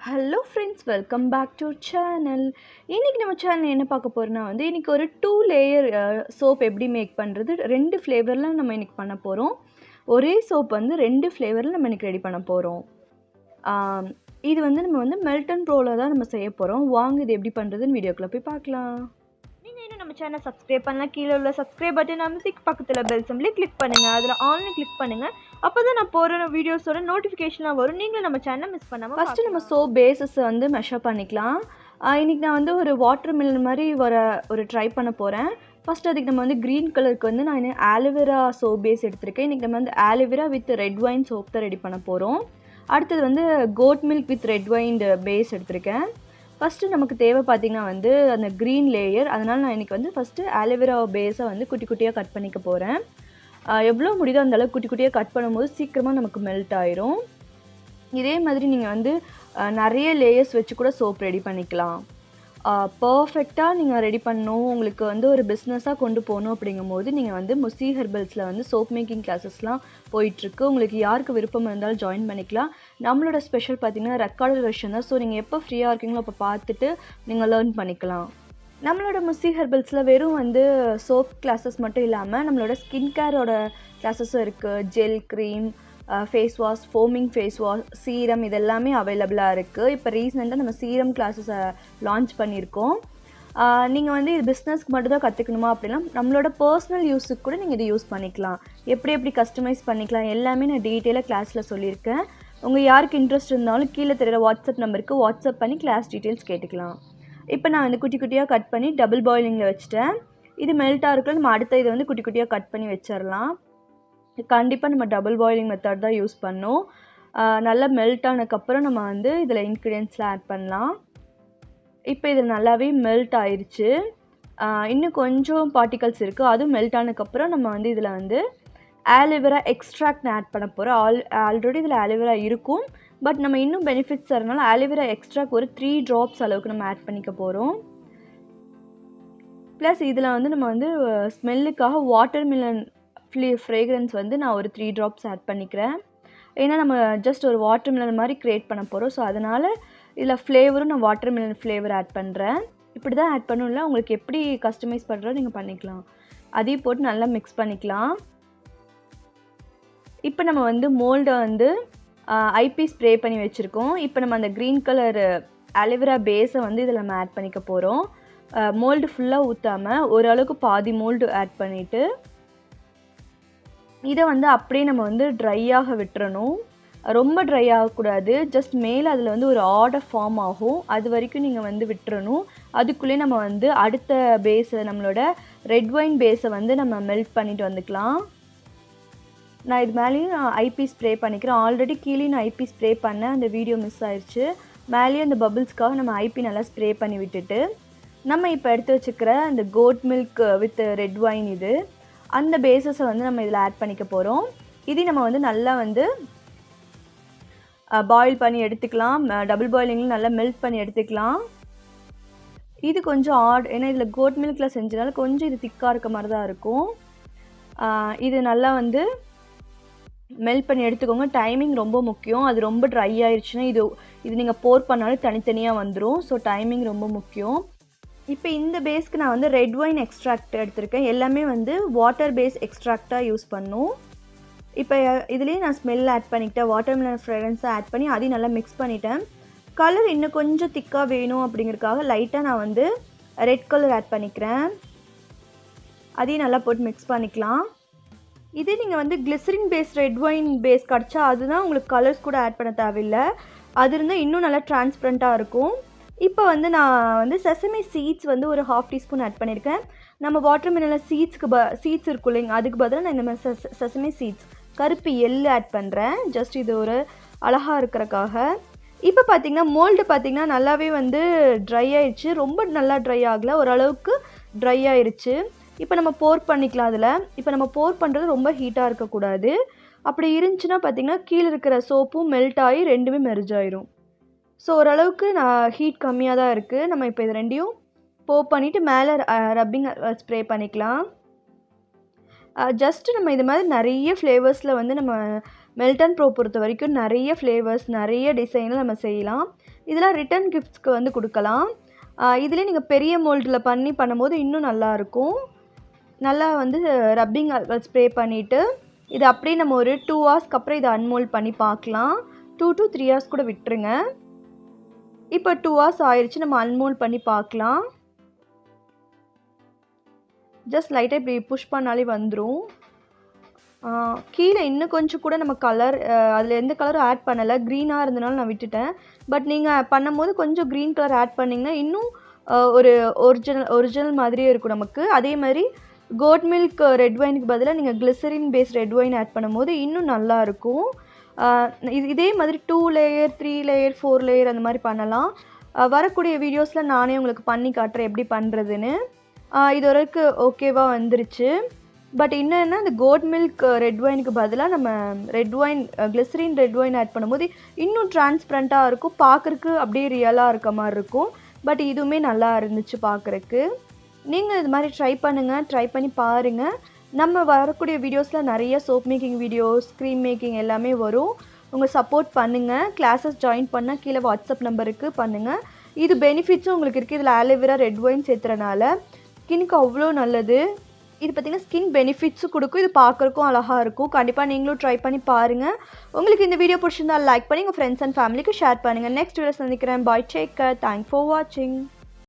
Hello friends, welcome back to channel. இன்றைக்கி நம்ம channel என்ன பார்க்க போகிறோன்னா இன்றைக்கி ஒரு 2 லேயர் சோப் எப்படி மேக் பண்ணுறது, 2 ஃப்ளேவரில் நம்ம இன்றைக்கி பண்ண போகிறோம். ஒரே சோப் 2 ஃப்ளேவரில் நம்ம இன்றைக்கி ரெடி பண்ண போகிறோம். இது நம்ம மெல்டன் ப்ரோவில் தான் நம்ம செய்ய போகிறோம். வாங்க இது எப்படி பண்ணுறதுன்னு வீடியோக்குள்ளே போய் பார்க்கலாம். நீங்கள் இன்னும் நம்ம சேனல் சப்ஸ்கிரைப் பண்ணலாம். கீழே உள்ள சப்ஸ்கிரைப் பட்டன் அமைத்து பக்கத்தில் பெல் சிம்பிளை கிளிக் பண்ணுங்கள். அதில் ஆன்லைன் கிளிக் பண்ணுங்கள். அப்போ தான் நான் போகிற வீடியோஸோட நோட்டிஃபிகேஷனாக வரும். நீங்களும் நம்ம சேனலை மிஸ் பண்ணாமல். ஃபஸ்ட்டு நம்ம சோப் பேஸஸ் மெஷர் பண்ணிக்கலாம். இன்றைக்கி நான் ஒரு வாட்டர் மில்லன் மாதிரி ஒரு ட்ரை பண்ண போகிறேன். ஃபஸ்ட்டு அதுக்கு நம்ம க்ரீன் கலருக்கு நான் ஆலோவேரா சோப் பேஸ் எடுத்திருக்கேன். இன்றைக்கி நம்ம aloe vera with red wine soap தான் ரெடி பண்ண போகிறோம். அடுத்தது goat milk with red wine base எடுத்திருக்கேன். ஃபஸ்ட்டு நமக்கு தேவை பார்த்திங்கன்னா அந்த க்ரீன் லேயர். அதனால் நான் இன்றைக்கி ஃபஸ்ட்டு ஆலோவேரா பேஸை குட்டி குட்டியாக கட் பண்ணிக்க போகிறேன். எவ்வளோ முடியுதோ அந்தளவுக்கு குட்டி குட்டியாக கட் பண்ணும்போது சீக்கிரமாக நமக்கு மெல்ட் ஆயிரும். இதே மாதிரி நீங்கள் நிறைய லேயர்ஸ் வச்சு கூட சோப் ரெடி பண்ணிக்கலாம். பர்ஃபெக்டாக நீங்கள் ரெடி பண்ணணும், உங்களுக்கு ஒரு பிஸ்னஸாக கொண்டு போகணும் அப்படிங்கும்போது நீங்கள் முசி ஹெர்பல்ஸில் சோப் மேக்கிங் கிளாஸஸ்லாம் போயிட்டுருக்கு. உங்களுக்கு யாருக்கு விருப்பம் இருந்தாலும் ஜாயின் பண்ணிக்கலாம். நம்மளோட ஸ்பெஷல் பார்த்திங்கன்னா ரெக்கார்டட் வெர்ஷன் தான். ஸோ நீங்கள் எப்போ ஃப்ரீயாக இருக்கீங்களோ அப்போ பார்த்துட்டு நீங்கள் லேர்ன் பண்ணிக்கலாம். நம்மளோட முசி ஹெர்பல்ஸில் வெறும் சோப் கிளாஸஸ் மட்டும் இல்லாமல் நம்மளோட ஸ்கின் கேரோட கிளாஸஸும் இருக்குது. Gel, cream, face wash, foaming face wash, serum இதெல்லாமே அவைலபிளாக இருக்குது. இப்போ ரீசெண்டாக நம்ம சீரம் கிளாஸஸை லான்ச் பண்ணியிருக்கோம். நீங்கள் இது பிஸ்னஸ்க்கு மட்டும் தான் கற்றுக்கணுமா அப்படின்னா நம்மளோட பர்சனல் யூஸுக்கு கூட நீங்கள் இதை யூஸ் பண்ணிக்கலாம். எப்படி கஸ்டமைஸ் பண்ணிக்கலாம் எல்லாமே நான் டீட்டெயிலாக கிளாஸில் சொல்லியிருக்கேன். உங்கள் யாருக்கு இன்ட்ரெஸ்ட் இருந்தாலும் கீழே தெரிகிற வாட்ஸ்அப் நம்பருக்கு வாட்ஸ்அப் பண்ணி கிளாஸ் டீட்டெயில்ஸ் கேட்டுக்கலாம். இப்போ நான் குட்டி குட்டியாக கட் பண்ணி டபுள் பாயிலிங்கில் வச்சுட்டேன். இது மெல்ட்டாக இருக்குல்ல, நம்ம அடுத்த இதை குட்டி குட்டியாக கட் பண்ணி வச்சிடலாம். கண்டிப்பாக நம்ம டபுள் பாயிலிங் மெத்தட் தான் யூஸ் பண்ணோம். நல்லா மெல்ட் ஆனதுக்கப்புறம் நம்ம இதில் இன்க்ரீடியன்ட்ஸ்லாம் ஆட் பண்ணலாம். இப்போ இது நல்லாவே மெல்ட் ஆயிடுச்சு. இன்னும் கொஞ்சம் பார்ட்டிகல்ஸ் இருக்குது. அதுவும் மெல்ட் ஆனதுக்கப்புறம் நம்ம இதில் ஆலோவேரா எக்ஸ்ட்ராக்ட் ஆட் பண்ண போகிறோம். ஆல்ரெடி இதில் ஆலோவேரா இருக்கும். பட் நம்ம இன்னும் பெனிஃபிட்ஸ் தரனால ஆலோவேரா எக்ஸ்ட்ராக் ஒரு 3 ட்ராப்ஸ் அளவுக்கு நம்ம ஆட் பண்ணிக்க போகிறோம். ப்ளஸ் இதில் நம்ம ஸ்மெல்லுக்காக வாட்டர் மிலன் ஃப்ரேக்ரன்ஸ் நான் ஒரு 3 ட்ராப்ஸ் ஆட் பண்ணிக்கிறேன். ஏன்னா நம்ம ஜஸ்ட் ஒரு வாட்டர் மிலன் மாதிரி க்ரியேட் பண்ண போகிறோம். ஸோ அதனால் இதில் ஃப்ளேவரும் நான் வாட்டர் மிலன் ஃப்ளேவர் ஆட் பண்ணுறேன். இப்படி தான் ஆட் பண்ணணும்ல, உங்களுக்கு எப்படி கஸ்டமைஸ் பண்ணுறோ நீங்கள் பண்ணிக்கலாம். அதையும் போட்டு நல்லா மிக்ஸ் பண்ணிக்கலாம். இப்போ நம்ம மோல்டை ஐபி ஸ்ப்ரே பண்ணி வச்சுருக்கோம். இப்போ நம்ம அந்த க்ரீன் கலர் ஆலோவேரா பேஸை இதில் நம்ம ஆட் பண்ணிக்க போகிறோம். மோல்டு ஃபுல்லாக ஊற்றாமல் ஓரளவுக்கு பாதி மோல்டு ஆட் பண்ணிவிட்டு இதை அப்படியே நம்ம ட்ரையாக விட்டுறணும். ரொம்ப ட்ரை ஆகக்கூடாது. ஜஸ்ட் மேலே அதில் ஒரு ஆர்டர் ஃபார்ம் ஆகும். அது வரைக்கும் நீங்கள் விட்டுறணும். அதுக்குள்ளே நம்ம அடுத்த பேஸை நம்மளோட ரெட் வைன் பேஸை நம்ம மெல்ட் பண்ணிட்டு வந்துக்கலாம். நான் இது மேலேயும் ஐபி ஸ்ப்ரே பண்ணிக்கிறேன். ஆல்ரெடி கீழே நான் ஐபி ஸ்ப்ரே பண்ணேன், அந்த வீடியோ மிஸ் ஆயிடுச்சு. மேலேயும் அந்த பபிள்ஸ்க்காக நம்ம ஐபி நல்லா ஸ்ப்ரே பண்ணி விட்டுட்டு நம்ம இப்போ எடுத்து வச்சுக்கிற அந்த goat milk with red wine அந்த பேஸஸை நம்ம இதில் ஆட் பண்ணிக்க போகிறோம். இதையும் நம்ம நல்லா பாயில் பண்ணி எடுத்துக்கலாம். டபுள் பாயிலிங்கில் நல்லா மெல்ட் பண்ணி எடுத்துக்கலாம். இது கொஞ்சம் ஏன்னா இதில் கோட் மில்கில் செஞ்சதுனால கொஞ்சம் இது திக்காக இருக்க மாதிரி தான் இருக்கும். இது நல்லா மெல்ட் பண்ணி எடுத்துக்கோங்க. டைமிங் ரொம்ப முக்கியம். அது ரொம்ப ட்ரை ஆயிடுச்சுன்னா இது நீங்கள் போர் பண்ணாலும் தனித்தனியாக வந்துடும். ஸோ டைமிங் ரொம்ப முக்கியம். இப்போ இந்த பேஸ்க்கு நான் ரெட் வைன் எக்ஸ்ட்ராக்ட் எடுத்திருக்கேன். எல்லாமே வாட்டர் பேஸ் எக்ஸ்ட்ராக்டாக யூஸ் பண்ணும். இப்போ இதுலேயே நான் ஸ்மெல் ஆட் பண்ணிக்கிட்டேன். வாட்டர் மிலன் ஃப்ரேக்ரன்ஸை ஆட் பண்ணி அதையும் நல்லா மிக்ஸ் பண்ணிட்டேன். கலர் இன்னும் கொஞ்சம் திக்காக வேணும் அப்படிங்கிறதுக்காக லைட்டாக நான் ரெட் கலர் ஆட் பண்ணிக்கிறேன். அதையும் நல்லா போட்டு மிக்ஸ் பண்ணிக்கலாம். இதே நீங்கள் glycerin base red wine base கிடச்சா அதுதான் உங்களுக்கு கலர்ஸ் கூட ஆட் பண்ண தேவையில்லை. அது இருந்தால் இன்னும் நல்லா டிரான்ஸ்பரண்ட்டாக இருக்கும். இப்போ நான் செசமி சீட்ஸ் ஒரு 1/2 டீஸ்பூன் ஆட் பண்ணியிருக்கேன். நம்ம வாட்டர் மிலனில் சீட்ஸ் இருக்கும் இல்லைங்க, அதுக்கு பதிலாக நான் இந்த மாதிரி செசமி சீட்ஸ் கருப்பு எள்ளு ஆட் பண்ணுறேன். ஜஸ்ட் இது ஒரு அழகாக இருக்கிறக்காக. இப்போ பார்த்திங்கன்னா மோல்டு பார்த்திங்கன்னா நல்லாவே ட்ரை ஆயிடுச்சு. ரொம்ப நல்லா ட்ரை ஆகலை, ஓரளவுக்கு ட்ரை ஆயிடுச்சு. இப்போ நம்ம போர் பண்ணிக்கலாம் அதில். இப்போ நம்ம போர் பண்ணுறது ரொம்ப ஹீட்டாக இருக்கக்கூடாது. அப்படி இருந்துச்சுன்னா பார்த்திங்கன்னா கீழே இருக்கிற சோப்பும் மெல்ட் ஆகி ரெண்டுமே மெர்ஜ் ஆயிரும். ஸோ ஓரளவுக்கு ஹீட் கம்மியாக தான் இருக்குது. நம்ம இப்போ இது ரெண்டையும் போர் பண்ணிவிட்டு மேலே ரப்பிங் ஸ்ப்ரே பண்ணிக்கலாம். ஜஸ்ட்டு நம்ம இது மாதிரி நிறைய ஃப்ளேவர்ஸில் நம்ம மெல்டன் ப்ரோ பொறுத்த வரைக்கும் நிறைய ஃப்ளேவர்ஸ் நிறைய டிசைனில் நம்ம செய்யலாம். இதெல்லாம் ரிட்டன் கிஃப்ட்ஸ்க்கு வந்து கொடுக்கலாம். இதுலேயே நீங்கள் பெரிய மோல்டில் பண்ணும்போது இன்னும் நல்லாயிருக்கும். நல்லா வந்து ரப்பிங் ஆல்கஹால் ஸ்ப்ரே பண்ணிவிட்டு இது அப்படியே நம்ம ஒரு 2 ஹவர்ஸ்க்கு அப்புறம் இதை அன்மோல்ட் பண்ணி பார்க்கலாம். 2 to 3 ஹவர்ஸ் கூட விட்டுருங்க. இப்போ 2 ஹவர்ஸ் ஆயிடுச்சு. நம்ம அன்மோல்ட் பண்ணி பார்க்கலாம். ஜஸ்ட் லைட்டாக இப்படி புஷ் பண்ணாலே வந்துடும். கீழே இன்னும் கொஞ்சம் கூட நம்ம கலர் அதில் எந்த கலரும் ஆட் பண்ணலை, க்ரீனாக இருந்தனால நான் விட்டுட்டேன். பட் நீங்கள் பண்ணும்போது கொஞ்சம் க்ரீன் கலர் ஆட் பண்ணிங்கன்னா இன்னும் ஒரு ஒரிஜினல் மாதிரியே இருக்கும் நமக்கு. அதே மாதிரி கோட் மில்க் ரெட் ஒயினுக்கு பதிலாக நீங்கள் glycerin paste red wine add பண்ணும்போது இன்னும் நல்லாயிருக்கும். இதே மாதிரி 2 லேயர் 3 லேயர் 4 லேயர் அந்த மாதிரி பண்ணலாம். வரக்கூடிய வீடியோஸில் நானே உங்களுக்கு பண்ணி காட்டுறேன் எப்படி பண்ணுறதுன்னு. இது வரைக்கும் ஓகேவாக வந்துருச்சு. பட் என்னென்னா இந்த கோட் மில்க் ரெட் ஒயினுக்கு பதிலாக நம்ம ரெட் ஒயின் கிளிசரின் ரெட் ஒயின் ஆட் பண்ணும்போது இன்னும் டிரான்ஸ்பரண்ட்டாக இருக்கும், பார்க்குறக்கு அப்படியே ரியலாக இருக்க மாதிரி இருக்கும். பட் இதுவுமே நல்லா இருந்துச்சு பார்க்குறக்கு. நீங்கள் இது மாதிரி ட்ரை பண்ணுங்கள், ட்ரை பண்ணி பாருங்கள். நம்ம வரக்கூடிய வீடியோஸில் நிறைய soap making videos, cream making எல்லாமே வரும். உங்கள் சப்போர்ட் பண்ணுங்கள். கிளாஸஸ் ஜாயின் பண்ணால் கீழே வாட்ஸ்அப் நம்பருக்கு பண்ணுங்கள். இது பெனிஃபிட்ஸும் உங்களுக்கு இருக்குது. இதில் ஆலோவேரா ரெட் ஒயின் சேர்த்துறனால ஸ்கின்னுக்கு அவ்வளோ நல்லது. இது பார்த்திங்கன்னா ஸ்கின் பெனிஃபிட்ஸும் கொடுக்கும். இது பார்க்குறக்கும் அழகாக இருக்கும். கண்டிப்பாக நீங்களும் ட்ரை பண்ணி பாருங்கள். உங்களுக்கு இந்த வீடியோ பிடிச்சிருந்தால் லைக் பண்ணி உங்கள் ஃப்ரெண்ட்ஸ் அண்ட் ஃபேமிலிக்கு ஷேர் பண்ணுங்கள். நெக்ஸ்ட் வீடியோ சந்திக்கிறேன். பாய், டேக் கேர். தேங்க்ஸ் ஃபார் வாட்சிங்.